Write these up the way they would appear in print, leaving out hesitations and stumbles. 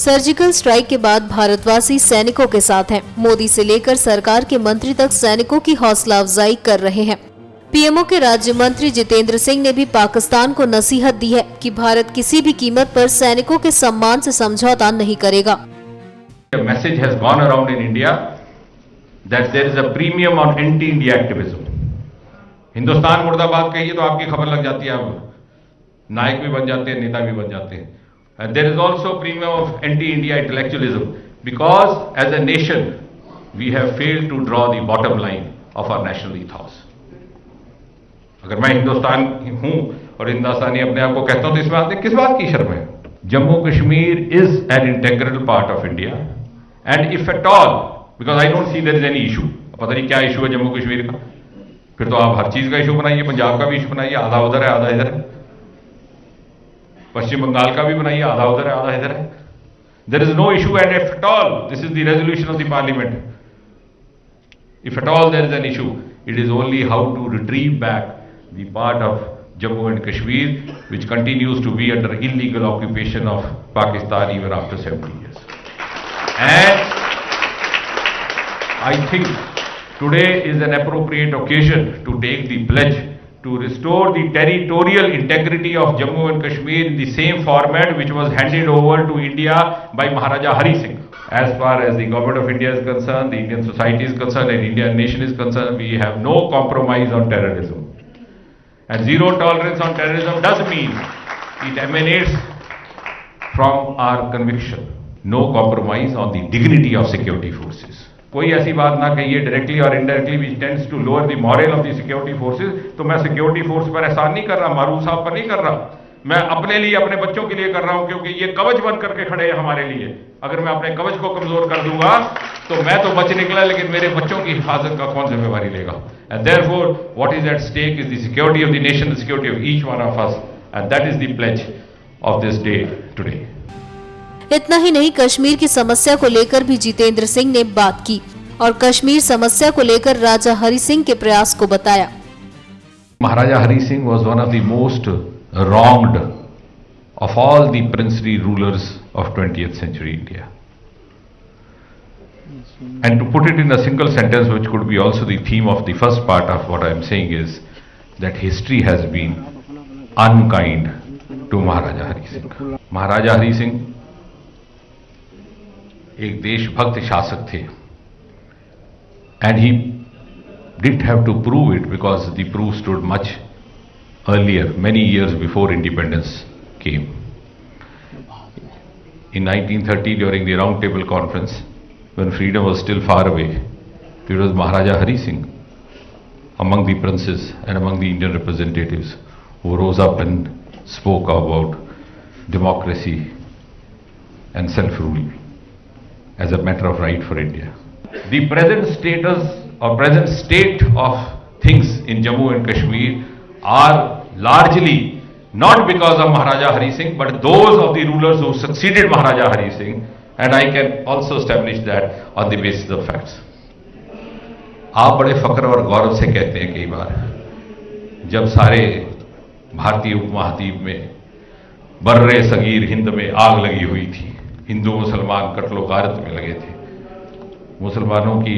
Surgical strike के बाद भारतवासी सैनिकों के साथ हैं। मोदी से लेकर सरकार के मंत्री तक सैनिकों की हौसला अफजाई कर रहे हैं। पीएमओ के राज्य मंत्री जितेंद्र सिंह ने भी पाकिस्तान को नसीहत दी है कि भारत किसी भी कीमत पर सैनिकों के सम्मान से समझौता नहीं करेगा। A message has gone around in India that there is a premium on anti-India activism. Hindustan मुर्दाबाद कहिए तो आपकी खबर लग जाती है, आप नायक भी बन जाते हैं, नेता भी बन जाते हैं. And there is also premium of anti-India intellectualism because as a nation we have failed to draw the bottom line of our national ethos. अगर मैं हिंदुस्तान हूं और हिंदुस्तानी अपने आप को कहता हूं तो इसमें आते किस बात की शर्म है? Jammu Kashmir is an integral part of India and if at all, because I don't see there is any issue. पता नहीं क्या इशू है जम्मू कश्मीर का, फिर तो आप हर चीज का इशू बनाइए, पंजाब का भी इशू बनाइए, आधा उधर है आधा इधर है, पश्चिम बंगाल का भी बनाइए, आधा उधर है आधा इधर है. There is no issue and if at all, this is the resolution of the parliament. If at all there is an issue, it is only how to retrieve back the part of Jammu and Kashmir which continues to be under illegal occupation of Pakistan even after 70 years. And I think today is an appropriate occasion to take the pledge to restore the territorial integrity of Jammu and Kashmir in the same format which was handed over to India by Maharaja Hari Singh. As far as the government of India is concerned, the Indian society is concerned, and Indian nation is concerned, we have no compromise on terrorism. And zero tolerance on terrorism does mean it emanates from our conviction. No compromise on the dignity of security forces. कोई ऐसी बात ना कहिए directly और indirectly which tends to lower the moral of the security forces. तो मैं security force पर एहसान नहीं कर रहा, मारूफ साहब पर नहीं कर रहा, मैं अपने लिए अपने बच्चों के लिए कर रहा हूं, क्योंकि ये कवच बन करके खड़े हैं हमारे लिए. अगर मैं अपने कवच को कमजोर कर दूंगा तो मैं तो बच निकला, लेकिन मेरे बच्चों की हिफाजत का कौन जिम्मेवारी लेगा? And therefore what is at stake is the security of the nation, the security of each one of us, and that is the pledge of this day today. इतना ही नहीं, कश्मीर की समस्या को लेकर भी जितेंद्र सिंह ने बात की और कश्मीर समस्या को लेकर राजा हरि सिंह के प्रयास को बताया. महाराजा Hari Singh was one of the most wronged of all the princely rulers of 20th century India. And to put it in a single sentence, which could be also the theme of the first part of what I am saying, is that history has been unkind to Maharaja Hari Singh. Maharaja Hari Singh एक देशभक्त शासक थे, and he didn't have to prove it because the proof stood much earlier, many years before independence came. In 1930, during the Round Table Conference, when freedom was still far away, it was Maharaja Hari Singh among the princes and among the Indian representatives who rose up and spoke about democracy and self-rule as a matter of right for India. The present status or present state of things in Jammu and Kashmir are largely not because of Maharaja Hari Singh, but those of the rulers who succeeded Maharaja Hari Singh, and I can also establish that on the basis of facts. आप बड़े फक्र और गौरव से कहते हैं कई बार, जब सारे भारतीय उपमहाद्वीप में बर्रे सगीर हिंद में आग लगी हुई थी, हिंदू मुसलमान कत्लो गारत में लगे थे, मुसलमानों की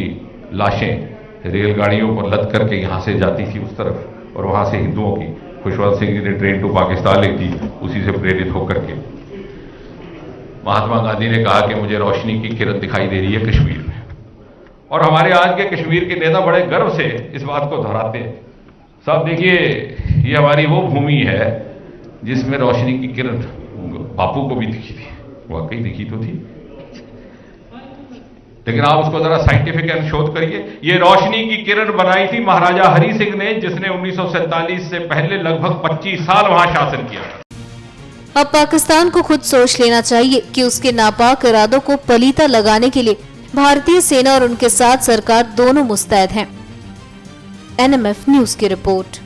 लाशें रेलगाड़ियों पर लद करके यहाँ से जाती थी उस तरफ, और वहाँ से हिंदुओं की, खुशवंत सिंह जी ने ट्रेन टू पाकिस्तान लिखी थी उसी से प्रेरित होकर के. महात्मा गांधी ने कहा कि मुझे रोशनी की किरण दिखाई दे रही है कश्मीर में, और हमारे आज के कश्मीर के नेता बड़े गर्व से इस बात को दोहराते हैं. साहब देखिए, ये हमारी वो भूमि है जिसमें रोशनी की किरण बापू को भी दिखी थी, वाकई दिखी तो थी, लेकिन आप उसको जरा साइंटिफिक शोध करिए. ये रोशनी की किरण बनाई थी महाराजा हरि सिंह ने, जिसने 1947 से पहले लगभग 25 साल वहां शासन किया. अब पाकिस्तान को खुद सोच लेना चाहिए कि उसके नापाक इरादों को पलीता लगाने के लिए भारतीय सेना और उनके साथ सरकार दोनों मुस्तैद हैं. NMF न्यूज की रिपोर्ट.